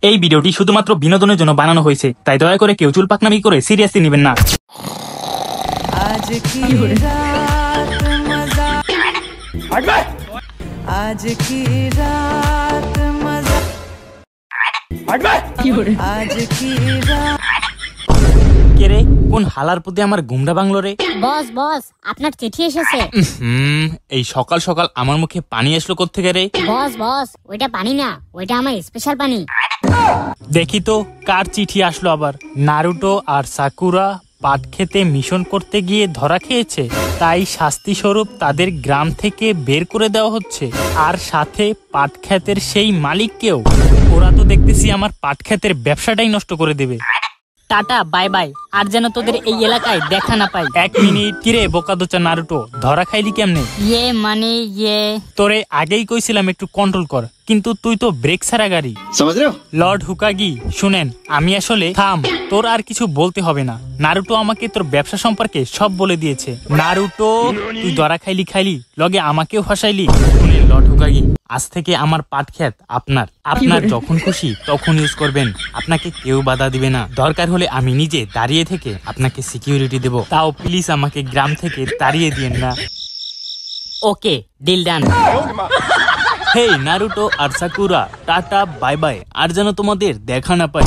এই ভিডিওটি শুধুমাত্র বিনোদনের জন্য বানানো হয়েছে, তাই দয়া করে কেউ চুল পাকনামি করে সিরিয়াসলি নেবেন না। आज की रात मजा, आज की रात मजा, आज की रात। কে রে, কোন হালার প্রতি আমার ঘুমটা ভাঙলো রে? বস বস, আপনার চিঠি এসেছে। এই সকাল সকাল আমার মুখে পানি আসলো কোত্থেকে রে? বস বস, ওইটা পানি না, ওইটা আমার স্পেশাল পানি। দেখি তো কার চিঠি আসলো আবার। নারুটো আর সাকুরা পাট খেতে মিশন করতে গিয়ে ধরা খেয়েছে, তাই শাস্তি স্বরূপ তাদের গ্রাম থেকে বের করে দেওয়া হচ্ছে, আর সাথে পাট ক্ষেতের সেই মালিককেও। ওরা তো দেখতেছি আমার পাট ক্ষেতের ব্যবসাটাই নষ্ট করে দেবে। টাটা বাই বাই, আর যেন তোদের এই এলাকায় দেখা না পাই। এক মিনিট, কিরে বোকাদোচা নারুটো, ধরা খাইলি কেমনে? মানে তোরে আগেই কইছিলাম একটু কন্ট্রোল কর, কিন্তু তুই তো ব্রেক ছাড়া গাড়ি। লর্ড হুকাগি শুনেন, আমি আসলে থাম, তোর আর কিছু বলতে হবে না। নারুটো আমাকে তোর ব্যবসা সম্পর্কে সব বলে দিয়েছে। নারুটো, তুই ধরা খাইলি লগে আমাকেও ফাঁসাইলি। শুনেন লর্ড হুকাগি, আজ থেকে আমার পাট ক্ষেত আপনার যখন খুশি তখন ইউজ করবেন, আপনাকে কেউ বাধা দিবে না। দরকার হলে আমি নিজে দাঁড়িয়ে থেকে আপনাকে সিকিউরিটি দেব, তাও প্লিজ আমাকে গ্রাম থেকে তাড়িয়ে দিয়েন না। ওকে, ডিল ডান। হেই নারুটো আর সাকুরা, টাটা বাই বাই, আর যেন তোমাদের দেখা না পাই।